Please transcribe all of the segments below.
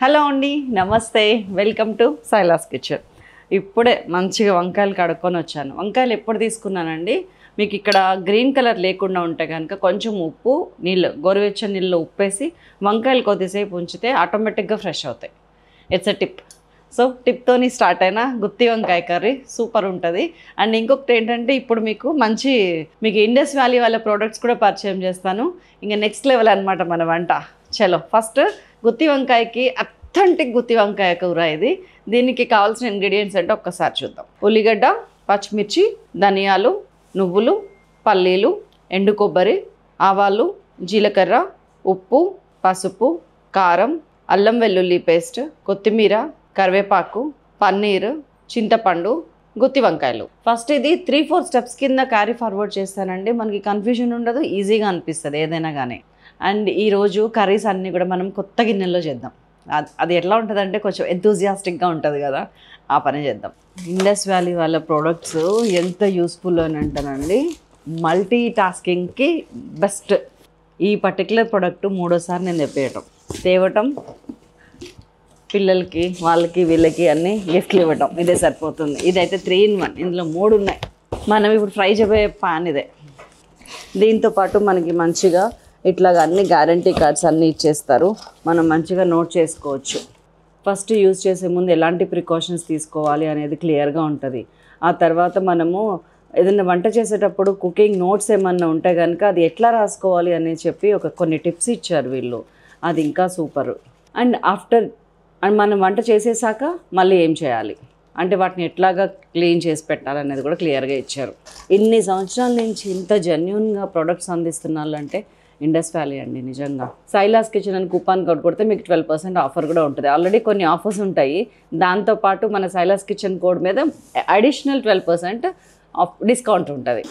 Hello అండి, నమస్తే. Welcome to Silas kitchen. ఇప్పుడే మంచిగా వంకాయలు కడుక్కొని వచ్చాను. వంకాయలు ఎప్పుడు తీసుకున్నానండి, మీకు ఇక్కడ గ్రీన్ కలర్ లేకుండా ఉంటే కనుక కొంచెం ఉప్పు నీళ్ళు, గోరువెచ్చని నీళ్ళు ఉప్పేసి వంకాయలు కొద్దిసేపు ఉంచితే ఆటోమేటిక్గా ఫ్రెష్ అవుతాయి. It's a tip. సో టిప్తోని స్టార్ట్ అయిన గుత్తి వంకాయ కర్రీ సూపర్ ఉంటుంది. అండ్ ఇంకొకటి ఏంటంటే, ఇప్పుడు మీకు ఇండస్ వ్యాలీ వాళ్ళ ప్రోడక్ట్స్ కూడా పరిచయం చేస్తాను. ఇంకా నెక్స్ట్ లెవెల్ అనమాట మన వంట. చలో ఫస్ట్ గుత్తి వంకాయకి అథెంటిక్ గుత్తి వంకాయ కూర ఇది. దీనికి కావాల్సిన ఇంగ్రీడియంట్స్ అంటే ఒక్కసారి చూద్దాం. ఉల్లిగడ్డ, పచ్చిమిర్చి, ధనియాలు, నువ్వులు, పల్లీలు, ఎండు కొబ్బరి, ఆవాలు, జీలకర్ర, ఉప్పు, పసుపు, కారం, అల్లం వెల్లుల్లి పేస్ట్, కొత్తిమీర, కరివేపాకు, పన్నీరు, చింతపండు, గుత్తి వంకాయలు. ఫస్ట్ ఇది 3-4 స్టెప్స్ కింద క్యారీ ఫార్వర్డ్ చేస్తానండి. మనకి కన్ఫ్యూజన్ ఉండదు, ఈజీగా అనిపిస్తుంది ఏదైనా కానీ. అండ్ ఈరోజు కర్రీస్ అన్నీ కూడా మనం కొత్త గిన్నెల్లో చేద్దాం. అది ఎట్లా ఉంటుందంటే కొంచెం ఎంతూజియాస్టిక్గా ఉంటుంది కదా, ఆ పని చేద్దాం. ఇండస్ వ్యాలీ వాళ్ళ ప్రోడక్ట్స్ ఎంత యూస్ఫుల్ అని అంటానండి, మల్టీ టాస్కింగ్కి బెస్ట్. ఈ పర్టికులర్ ప్రోడక్ట్ మూడోసారి నేను తేవటం, పిల్లలకి వాళ్ళకి వీళ్ళకి అన్నీ గిఫ్ట్లు ఇవ్వటం, ఇదే సరిపోతుంది. ఇదైతే 3-in-1, ఇందులో 3 ఉన్నాయి. మనం ఇప్పుడు ఫ్రై చేయబోయే పాన్ ఇదే. దీంతోపాటు మనకి మంచిగా ఇట్లాగా అన్ని గ్యారంటీ కార్డ్స్ అన్నీ ఇచ్చేస్తారు. మనం మంచిగా నోట్ చేసుకోవచ్చు. ఫస్ట్ యూజ్ చేసే ముందు ఎలాంటి ప్రికాషన్స్ తీసుకోవాలి అనేది క్లియర్గా ఉంటుంది. ఆ తర్వాత మనము ఏదైనా వంట చేసేటప్పుడు కుకింగ్ నోట్స్ ఏమన్నా ఉంటే కనుక అది ఎట్లా రాసుకోవాలి అని చెప్పి కొన్ని టిప్స్ ఇచ్చారు వీళ్ళు. అది ఇంకా సూపరు. అండ్ మనం వంట చేసేసాక మళ్ళీ ఏం చేయాలి అంటే వాటిని ఎట్లాగా క్లీన్ చేసి పెట్టాలనేది కూడా క్లియర్గా ఇచ్చారు. ఇన్ని సంవత్సరాల నుంచి ఇంత జెన్యూన్గా ప్రొడక్ట్స్ అందిస్తున్నారంటే ఇండస్ వ్యాలీ అండి. నిజంగా సైలాస్ కిచెన్ అని కూపన్ కోడ్ కొడితే మీకు 12% ఆఫర్ కూడా ఉంటుంది. ఆల్రెడీ కొన్ని ఆఫర్స్ ఉంటాయి. దాంతోపాటు మన సైలాస్ కిచెన్ కోడ్ మీద అడిషనల్ 12% డిస్కౌంట్ ఉంటుంది.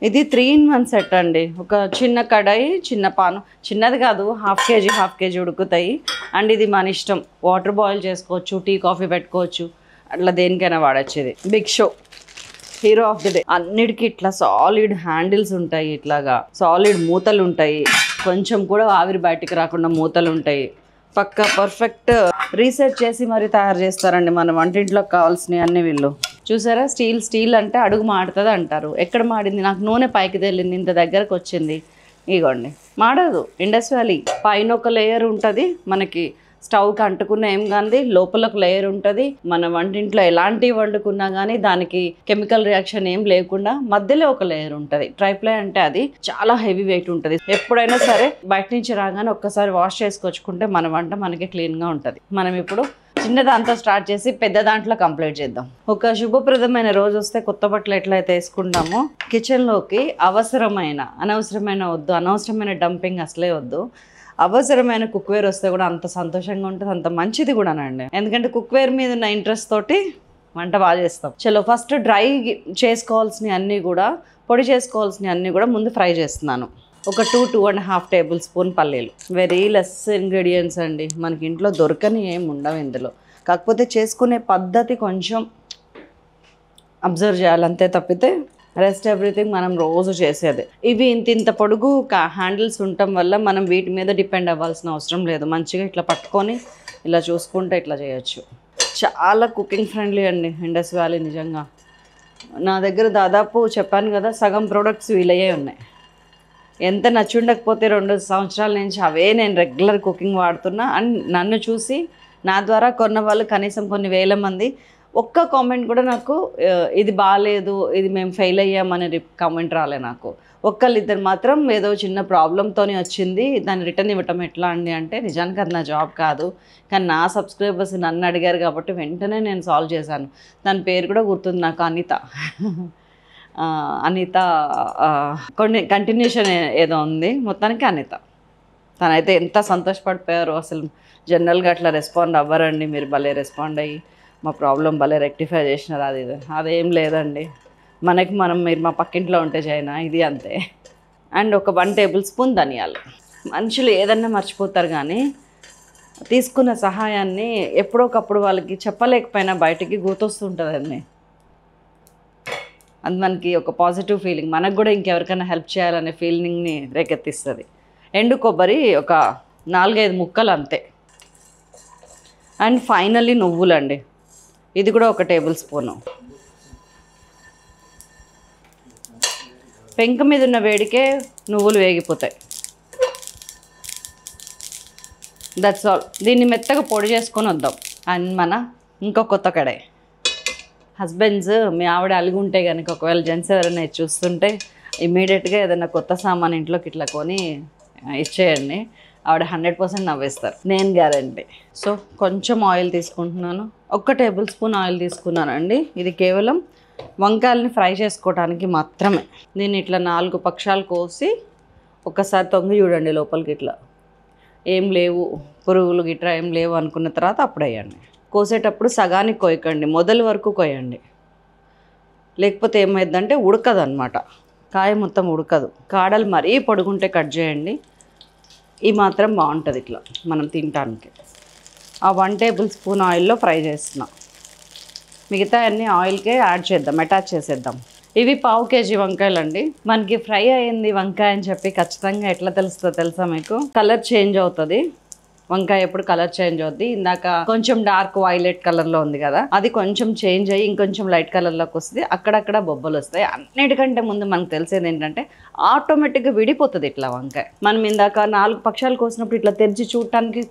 ఇది 3-in-1 సెట్ అండి. ఒక చిన్న కడాయి, చిన్న పాను, చిన్నది కాదు, హాఫ్ కేజీ ఉడుకుతాయి. అండ్ ఇది మన ఇష్టం, వాటర్ బాయిల్ చేసుకోవచ్చు, టీ కాఫీ పెట్టుకోవచ్చు, అట్లా దేనికైనా వాడచ్చు. ఇది big show, hero of the day. అన్నిటికీ ఇట్లా సాలిడ్ హ్యాండిల్స్ ఉంటాయి, ఇట్లాగా సాలిడ్ మూతలు ఉంటాయి, కొంచెం కూడా ఆవిరి బయటికి రాకుండా మూతలు ఉంటాయి. పక్కా పర్ఫెక్ట్ రీసెర్చ్ చేసి మరి తయారు చేస్తారండి మన వంటింట్లోకి కావాల్సినవి అన్ని. వీళ్ళు చూసారా, స్టీల్ అంటే అడుగు మాడుతుంది అంటారు. ఎక్కడ మాడింది? నాకు నూనె పైకి తేలింది, ఇంత దగ్గరకు వచ్చింది. ఇగోండి, మాడదు. ఇండస్ వ్యాలీ పైన ఒక లేయర్ ఉంటుంది, మనకి స్టవ్కి అంటుకున్న ఏం కానీ లోపల ఒక లేయర్ ఉంటుంది. మన వంటింట్లో ఎలాంటివి వండుకున్నా కానీ దానికి కెమికల్ రియాక్షన్ ఏం లేకుండా మధ్యలో ఒక లేయర్ ఉంటుంది. ట్రైప్లై అంటే అది చాలా హెవీ వెయిట్ ఉంటుంది. ఎప్పుడైనా సరే బయట నుంచి రాగానే ఒక్కసారి వాష్ చేసుకొచ్చుకుంటే మన వంట మనకి క్లీన్గా ఉంటుంది. మనం ఇప్పుడు చిన్న దాంతో స్టార్ట్ చేసి పెద్ద దాంట్లో కంప్లీట్ చేద్దాం. ఒక శుభప్రదమైన రోజు వస్తే కొత్త బట్టలు ఎట్లయితే వేసుకుంటామో, కిచెన్లోకి అనవసరమైన వద్దు, అనవసరమైన డంపింగ్ అసలే వద్దు. అవసరమైన కుక్వేర్ వస్తే కూడా అంత సంతోషంగా ఉంటుంది, అంత మంచిది కూడానండి. ఎందుకంటే కుక్వేర్ మీద ఉన్న ఇంట్రెస్ట్ తోటి వంట బాగా చేస్తాం. చలో ఫస్ట్ డ్రై చేసుకోవాల్సినవి అన్నీ కూడా, పొడి చేసుకోవాల్సినవి అన్నీ కూడా ముందు ఫ్రై చేస్తున్నాను. ఒక 2-2.5 టేబుల్ స్పూన్ పల్లీలు. వెరీ లెస్ ఇంగ్రీడియంట్స్ అండి, మనకి ఇంట్లో దొరకని ఏమి ఉండవు ఇందులో. కాకపోతే చేసుకునే పద్ధతి కొంచెం అబ్జర్వ్ చేయాలంతే తప్పితే రెస్ట్ ఎవ్రీథింగ్ మనం రోజు చేసేది. ఇవి ఇంత పొడుగు హ్యాండిల్స్ ఉండటం వల్ల మనం వీటి మీద డిపెండ్ అవ్వాల్సిన అవసరం లేదు. మంచిగా ఇట్లా పట్టుకొని ఇలా చూసుకుంటే ఇట్లా చేయొచ్చు. చాలా కుకింగ్ ఫ్రెండ్లీ అండి ఇండస్ వ్యాలీ. నిజంగా నా దగ్గర దాదాపు చెప్పాను కదా, సగం ప్రోడక్ట్స్ వీలయ్యే ఉన్నాయి. ఎంత నచ్చి ఉండకపోతే 2 సంవత్సరాల నుంచి అవే నేను రెగ్యులర్ కుకింగ్ వాడుతున్నా. అండ్ నన్ను చూసి నా ద్వారా కొన్న వాళ్ళు కనీసం కొన్ని వేల మంది. ఒక్క కామెంట్ కూడా నాకు ఇది బాగాలేదు, ఇది మేము ఫెయిల్ అయ్యామని కామెంట్ రాలే నాకు. ఒక్కళ్ళిద్దరు మాత్రం ఏదో చిన్న ప్రాబ్లంతోనే వచ్చింది, దాన్ని రిటర్న్ ఇవ్వటం ఎట్లా అండి అంటే, నిజానికి అది నా జాబ్ కాదు, కానీ నా సబ్స్క్రైబర్స్ నన్ను అడిగారు కాబట్టి వెంటనే నేను సాల్వ్ చేశాను. దాని పేరు కూడా గుర్తుంది నాకు, అనిత కంటిన్యూషన్ ఏదో ఉంది, మొత్తానికి అనిత. తనైతే ఎంత సంతోషపడిపోయారో అసలు. జనరల్గా అట్లా రెస్పాండ్ అవ్వరండి, మీరు భలే రెస్పాండ్ అయ్యి మా ప్రాబ్లం భలే రెక్టిఫై చేసినారు. అదేం లేదండి, మీరు మా పక్కింట్లో ఉంటే చేయనా, ఇది అంతే. అండ్ ఒక 1 టేబుల్ స్పూన్ ధనియాలు. మనుషులు ఏదన్నా మర్చిపోతారు కానీ తీసుకున్న సహాయాన్ని ఎప్పుడోకప్పుడు వాళ్ళకి చెప్పలేకపోయినా బయటికి గుర్తొస్తుంటుందండి. అది మనకి ఒక పాజిటివ్ ఫీలింగ్, మనకు కూడా ఇంకెవరికైనా హెల్ప్ చేయాలనే ఫీలింగ్ని రేకెత్తిస్తుంది. ఎండు కొబ్బరి ఒక 4-5 ముక్కలు అంతే. అండ్ ఫైనల్లీ నువ్వులండి, ఇది కూడా 1 టేబుల్ స్పూను. పెంక మీద ఉన్న వేడికే నువ్వులు వేగిపోతాయి. That's all. దీన్ని మెత్తగా పొడి చేసుకొని వద్దాం. అండ్ మన ఇంకో కొత్త కడాయి. హస్బెండ్స్ మీ ఆవిడ అలిగి ఉంటే కనుక, ఒకవేళ జెంట్స్ ఎవరైనా చూస్తుంటే ఇమ్మీడియట్గా ఏదైనా కొత్త సామాన్ ఇంట్లోకి ఇట్లా కొని ఇచ్చేయండి. ఆవిడ 100% నవ్వేస్తారు, నేను గ్యారంటీ. సో కొంచెం ఆయిల్ తీసుకుంటున్నాను. 1 టేబుల్ స్పూన్ ఆయిల్ తీసుకున్నానండి. ఇది కేవలం వంకాయలని ఫ్రై చేసుకోవడానికి మాత్రమే. దీన్ని ఇట్లా 4 పక్షాలు కోసి ఒక్కసారి తొంగి చూడండి లోపలికి. ఇట్లా ఏం లేవు, పురుగులు గిట్రా ఏం లేవు అనుకున్న తర్వాత అప్పుడు వేయండి. కోసేటప్పుడు సగానికి కొయ్యకండి, మొదలు వరకు కొయ్యండి. లేకపోతే ఏమైందంటే ఉడకదు అనమాట, కాయ మొత్తం ఉడకదు. కాడలు మరీ పొడుగుంటే కట్ చేయండి. ఈ మాత్రం బాగుంటుంది ఇట్లా మనం తినడానికి. ఆ 1 టేబుల్ స్పూన్ ఆయిల్లో ఫ్రై చేస్తున్నాం. మిగతా అన్నీ ఆయిల్కే యాడ్ చేద్దాం, అటాచ్ చేసేద్దాం. ఇవి 1/2 కేజీ వంకాయలండి. మనకి ఫ్రై అయ్యింది వంకాయ అని చెప్పి ఖచ్చితంగా ఎట్లా తెలుస్తుందో తెలుసా మీకు? కలర్ చేంజ్ అవుతుంది. వంకాయ ఎప్పుడు కలర్ చేంజ్ అవుద్ది. ఇందాక కొంచెం డార్క్ వైలెట్ కలర్లో ఉంది కదా, అది కొంచెం చేంజ్ అయ్యి ఇంకొంచెం లైట్ కలర్లోకి వస్తుంది. అక్కడక్కడ బొబ్బలు వస్తాయి. అన్నిటికంటే ముందు మనకు తెలిసేది ఏంటంటే ఆటోమేటిక్గా విడిపోతుంది ఇట్లా వంకాయ. మనం ఇందాక 4 పక్షాలు కోసినప్పుడు ఇట్లా తెరిచి చూడటానికి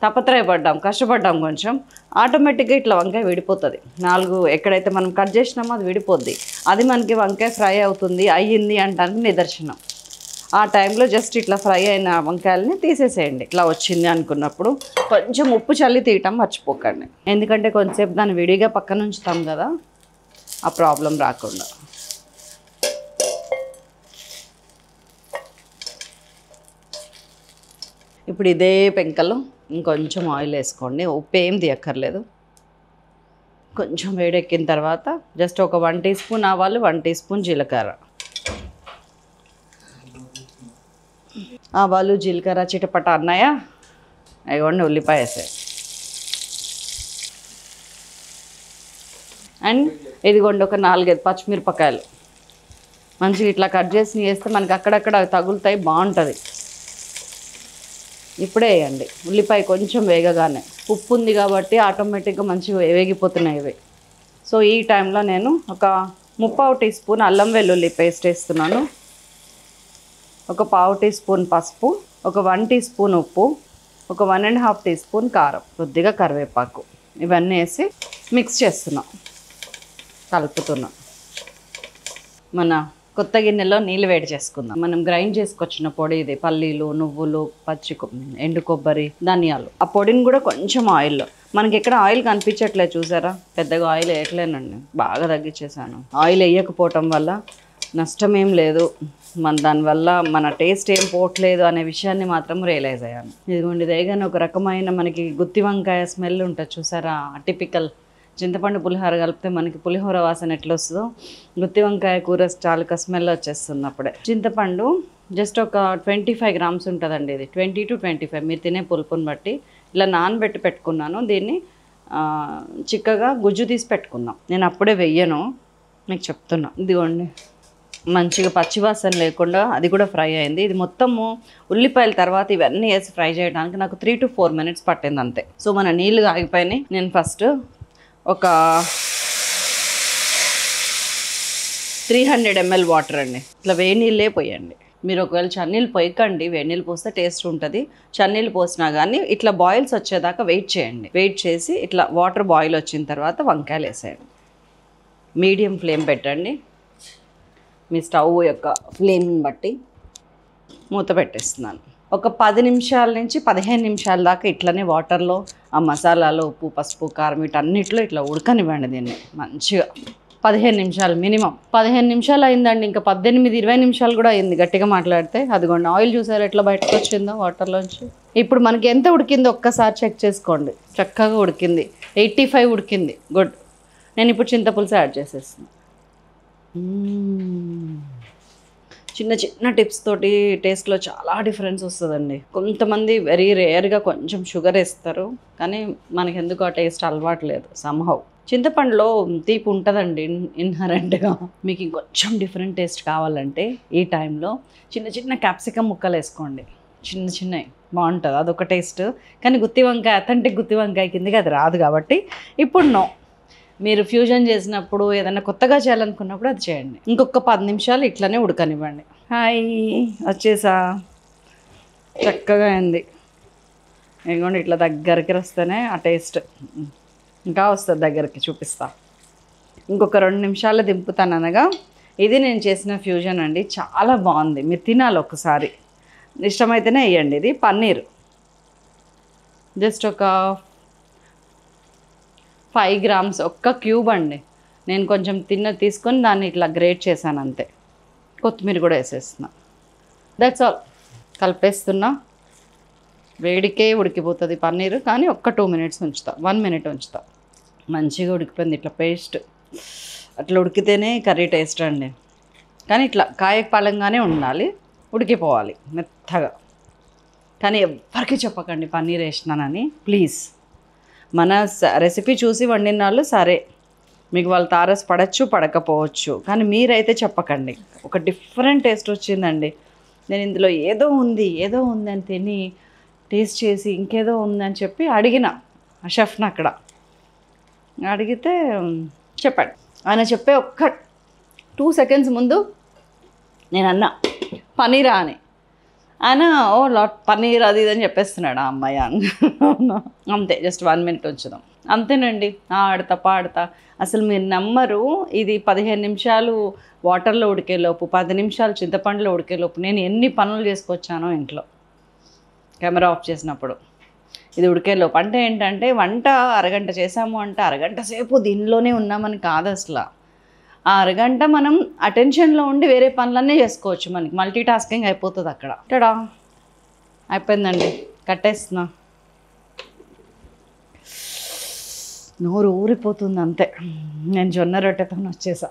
తపత్రయపడ్డాం, కష్టపడ్డాం కొంచెం. ఆటోమేటిక్గా ఇట్లా వంకాయ విడిపోతుంది. 4 ఎక్కడైతే మనం కట్ చేసినామో అది విడిపోద్ది. అది మనకి వంకాయ ఫ్రై అవుతుంది, అయ్యింది అంటానికి నిదర్శనం. ఆ టైంలో జస్ట్ ఇట్లా ఫ్రై అయిన వంకాయలని తీసేసేయండి. ఇట్లా వచ్చింది అనుకున్నప్పుడు కొంచెం ఉప్పు చల్లి తీయటం మర్చిపోకండి. ఎందుకంటే కొంచెంసేపు దాన్ని విడిగా పక్కన ఉంచుతాం కదా, ఆ ప్రాబ్లం రాకుండా. ఇప్పుడు ఇదే పెంకలో ఇంకొంచెం ఆయిల్ వేసుకోండి. ఉప్పు ఏం తీయక్కర్లేదు. కొంచెం వేడెక్కిన తర్వాత జస్ట్ ఒక 1 టీ స్పూన్ ఆవాలు, 1 టీ స్పూన్ జీలకర్ర. ఆవాలు జీలకర్ర చిటపట అన్నాయా, అయ్యండి ఉల్లిపాయ వేసాయి. అండ్ ఇదిగోండి ఒక 4-5 పచ్చిమిరపకాయలు మంచిగా ఇట్లా కట్ చేసి వేస్తే మనకి అక్కడక్కడ తగులుతాయి, బాగుంటుంది. ఇప్పుడే వేయండి. ఉల్లిపాయ కొంచెం వేగగానే, ఉప్పు ఉంది కాబట్టి ఆటోమేటిక్గా మంచిగా వేగిపోతున్నాయి ఇవి. సో ఈ టైంలో నేను ఒక 3/4 టీ స్పూన్ అల్లం వెల్లుల్లి పేస్ట్ వేస్తున్నాను. ఒక 1/2 టీ స్పూన్ పసుపు, ఒక 1 టీ స్పూన్ ఉప్పు, ఒక 1.5 టీ స్పూన్ కారం, కొద్దిగా కరివేపాకు, ఇవన్నీ వేసి మిక్స్ చేస్తున్నాం, కలుపుతున్నాం. మన కొత్త గిన్నెలో నీళ్ళు వేడి చేసుకుందాం. మనం గ్రైండ్ చేసుకొచ్చిన పొడి ఇది. పల్లీలు, నువ్వులు, ఎండు కొబ్బరి, ధనియాలు. ఆ పొడిని కూడా కొంచెం ఆయిల్లో, మనకి ఎక్కడ ఆయిల్ కనిపించట్లేదు చూసారా, పెద్దగా ఆయిల్ వేయట్లేనండి, బాగా తగ్గించేసాను. ఆయిల్ వేయకపోవటం వల్ల నష్టం ఏం లేదు, దానివల్ల మన టేస్ట్ ఏం పోవట్లేదు అనే విషయాన్ని మాత్రం రియలైజ్ అయ్యాను. ఇదిగోండి వేగానే ఒక రకమైన మనకి గుత్తి వంకాయ స్మెల్ ఉంటుంది చూసారా, టిపికల్. చింతపండు పులిహోర కలిపితే మనకి పులిహోర వాసన ఎట్లా వస్తుందో, గుత్తి వంకాయ కూర చాలుక స్మెల్ వచ్చేస్తుంది అప్పుడే. చింతపండు జస్ట్ ఒక 25 గ్రామ్స్ ఉంటుందండి. ఇది 20 to 25 మీరు తినే పులుపుని బట్టి ఇలా నానబెట్టి పెట్టుకున్నాను. దీన్ని చిక్కగా గుజ్జు తీసి పెట్టుకున్నాం. నేను అప్పుడే వెయ్యను, మీకు చెప్తున్నా. ఇదిగోండి మంచిగా పచ్చివాసన లేకుండా అది కూడా ఫ్రై అయింది. ఇది మొత్తము ఉల్లిపాయల తర్వాత ఇవన్నీ వేసి ఫ్రై చేయడానికి నాకు 3 to 4 minutes పట్టింది అంతే. సో మన నీళ్ళు ఆగిపోయినాయి. నేను ఫస్ట్ ఒక 300 ml వాటర్ అండి, ఇట్లా వేడి నీళ్ళే పోయండి. మీరు ఒకవేళ చన్నీళ్ళు పోయకండి, వేడి నీళ్ళు పోస్తే టేస్ట్ ఉంటుంది. చన్నీళ్ళు పోసినా కానీ ఇట్లా బాయిల్స్ వచ్చేదాకా వెయిట్ చేయండి. వెయిట్ చేసి ఇట్లా వాటర్ బాయిల్ వచ్చిన తర్వాత వంకాయలు వేసేయండి. మీడియం ఫ్లేమ్ పెట్టండి. మీ స్టవ్ యొక్క ఫ్లేమ్ని బట్టి మూత పెట్టేస్తున్నాను. ఒక 10 నిమిషాల నుంచి 15 నిమిషాల దాకా ఇట్లనే వాటర్లో ఆ మసాలాలో ఉప్పు, పసుపు, కారం వీటన్నిటిలో ఇట్లా ఉడకనివ్వండి దీన్ని మంచిగా. 15 నిమిషాలు మినిమం. 15 నిమిషాలు అయిందండి, ఇంకా 18-20 నిమిషాలు కూడా అయింది గట్టిగా మాట్లాడితే. అదిగోండి ఆయిల్ చూసారు ఎట్లా బయటకు వచ్చిందో వాటర్లోంచి. ఇప్పుడు మనకి ఎంత ఉడికిందో ఒక్కసారి చెక్ చేసుకోండి. చక్కగా ఉడికింది, 85 ఉడికింది, గుడ్. నేను ఇప్పుడు చింతపులుసు యాడ్ చేసేస్తున్నాను. చిన్న చిన్న టిప్స్ తోటి టేస్ట్లో చాలా డిఫరెన్స్ వస్తుందండి. కొంతమంది వెరీ రేర్గా కొంచెం షుగర్ వేస్తారు, కానీ మనకి ఎందుకు ఆ టేస్ట్ అలవాటు లేదు సమ్హౌ. చింతపండులో తీపి ఉంటుందండి ఇన్హరెంట్గా. మీకు ఇంకొంచెం డిఫరెంట్ టేస్ట్ కావాలంటే ఈ టైంలో చిన్న చిన్న క్యాప్సికమ్ ముక్కలు వేసుకోండి. చిన్న చిన్నవి బాగుంటుంది, అదొక టేస్ట్. కానీ గుత్తి వంకాయ అథెంటిక్ గుత్తి వంకాయ కిందకి అది రాదు కాబట్టి ఇప్పుడు నో. మీరు ఫ్యూజన్ చేసినప్పుడు ఏదైనా కొత్తగా చేయాలనుకున్నప్పుడు అది చేయండి. ఇంకొక 10 నిమిషాలు ఇట్లనే ఉడకనివ్వండి. హాయ్, వచ్చేసా, చక్కగా అయింది. ఎందుకంటే ఇట్లా దగ్గరికి వస్తేనే ఆ టేస్ట్ ఇంకా వస్తుంది, దగ్గరికి చూపిస్తా. ఇంకొక 2 నిమిషాలు దింపుతాను అనగా ఇది నేను చేసిన ఫ్యూజన్ అండి, చాలా బాగుంది. మీరు తినాలి ఒకసారి, ఇష్టమైతేనే వేయండి. ఇది పన్నీర్ జస్ట్ ఒక 5 గ్రామ్స్, ఒక్క క్యూబ్ అండి. నేను కొంచెం తీసుకొని దాన్ని ఇట్లా గ్రేట్ చేశాను అంతే. కొత్తిమీర కూడా వేసేస్తున్నా. That's all. కలిపేస్తున్నా. వేడికే ఉడికిపోతుంది పన్నీర్, కానీ ఒక్క 2 మినిట్స్ ఉంచుతా, 1 మినిట్ ఉంచుతా. మంచిగా ఉడికిపోయింది. ఇట్లా పేస్ట్ అట్లా ఉడికితేనే కర్రీ టేస్ట్ అండి. కానీ ఇట్లా కాయపాలంగానే ఉండాలి, ఉడికిపోవాలి మెత్తగా. కానీ ఎవ్వరికీ చెప్పకండి పన్నీర్ వేసినానని ప్లీజ్. మన రెసిపీ చూసి వండిన వాళ్ళు సరే, మీకు వాళ్ళు తారస్ పడచ్చు పడకపోవచ్చు, కానీ మీరైతే చెప్పకండి. ఒక డిఫరెంట్ టేస్ట్ వచ్చిందండి. నేను ఇందులో ఏదో ఉంది అని తిని టేస్ట్ చేసి ఇంకేదో ఉందని చెప్పి అడిగిన ఆ షెఫ్ని. అక్కడ అడిగితే చెప్పాడు. ఆయన చెప్పే ఒక్క 2 సెకండ్స్ ముందు నేను అన్నా పన్నీరా అని. ఆయన ఓ లాట్ పన్నీర్ అది ఇది అని చెప్పేస్తున్నాడు ఆ అమ్మాయి అని. అంతే, జస్ట్ 1 మినిట్ ఉంచుదాం అంతేనండి. ఆడతా పాడతా అసలు మీరు నమ్మరు. ఇది 15 నిమిషాలు వాటర్లో ఉడికేలోపు, 10 నిమిషాలు చింతపండులో ఉడికేలోపు నేను ఎన్ని పనులు చేసుకొచ్చానో ఇంట్లో కెమెరా ఆఫ్ చేసినప్పుడు. ఇది ఉడికేలోపు అంటే ఏంటంటే వంట అరగంట చేసాము అంటే అరగంట సేపు దీనిలోనే ఉన్నామని కాదు అసలు. ఆ అరగంట మనం అటెన్షన్లో ఉండి వేరే పనులన్నీ చేసుకోవచ్చు. మనకి మల్టీ టాస్కింగ్ అయిపోతుంది అక్కడ. టడా అయిపోయిందండి, కట్టేస్తున్నా. నోరు ఊరిపోతుంది అంతే. నేను జొన్న రొట్టెతో వచ్చేసా.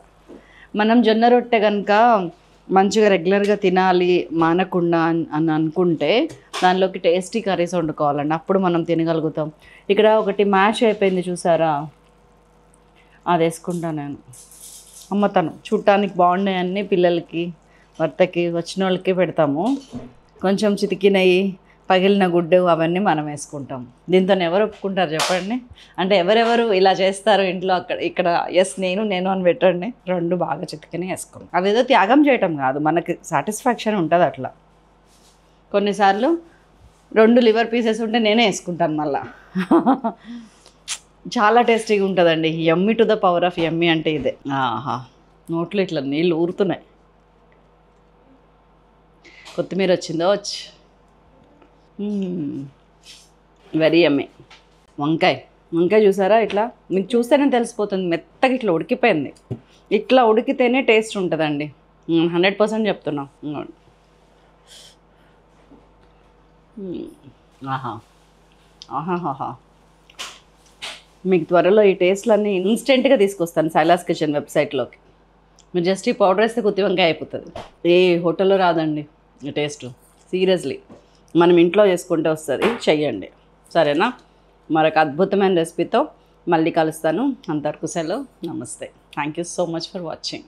మనం జొన్న రొట్టె కనుక మంచిగా రెగ్యులర్గా తినాలి మానకుండా అని అనుకుంటే దానిలోకి టేస్టీ కర్రీస్ వండుకోవాలండి, అప్పుడు మనం తినగలుగుతాం. ఇక్కడ ఒకటి మ్యాష్ అయిపోయింది చూసారా, అది వేసుకుంటా నేను. అమ్మతాను చూడటానికి బాగున్నాయి అన్నీ, పిల్లలకి భర్తకి వచ్చిన వాళ్ళకి పెడతాము. కొంచెం చితికినవి పగిలిన గుడ్డు అవన్నీ మనం వేసుకుంటాం. దీంతో ఎవరు ఒప్పుకుంటారు చెప్పండి? అంటే ఎవరెవరు ఇలా చేస్తారు ఇంట్లో అక్కడ ఇక్కడ? ఎస్, నేను అని పెట్టండి. 2 బాగా చితికిని వేసుకుంటాం. అవేదో త్యాగం చేయటం కాదు, మనకి సాటిస్ఫాక్షన్ ఉంటుంది అట్లా. కొన్నిసార్లు 2 లివర్ పీసెస్ ఉంటే నేనే వేసుకుంటాను మళ్ళా. చాలా టేస్టీగా ఉంటుందండి. యమ్మీ టు ద పవర్ ఆఫ్ యమ్మీ అంటే ఇదే. ఆహా, నోట్లో ఇట్లా నీళ్ళు ఊరుతున్నాయి. కొత్తిమీర వచ్చిందో వచ్చి వెరీ యమ్మీ. వంకాయ చూసారా, ఇట్లా మీకు చూస్తేనే తెలిసిపోతుంది, మెత్తగా ఇట్లా ఉడికిపోయింది. ఇట్లా ఉడికితేనే టేస్ట్ ఉంటుందండి, 100% చెప్తున్నా. ఆహాహాహా, మీకు త్వరలో ఈ టేస్ట్లన్నీ ఇన్స్టెంట్గా తీసుకొస్తాను శైలాస్ కిచెన్ వెబ్సైట్లోకి. మీరు జస్ట్ ఈ పౌడర్ వేస్తే గుత్తి వంకాయ అయిపోతుంది. ఏ హోటల్లో రాదండి ఈ టేస్ట్, సీరియస్లీ. మనం ఇంట్లో చేసుకుంటే వస్తుంది, చెయ్యండి సరేనా? మరొక అద్భుతమైన రెసిపీతో మళ్ళీ కలుస్తాను. అంతవరకు సెలవు, నమస్తే. Thank you so much for watching.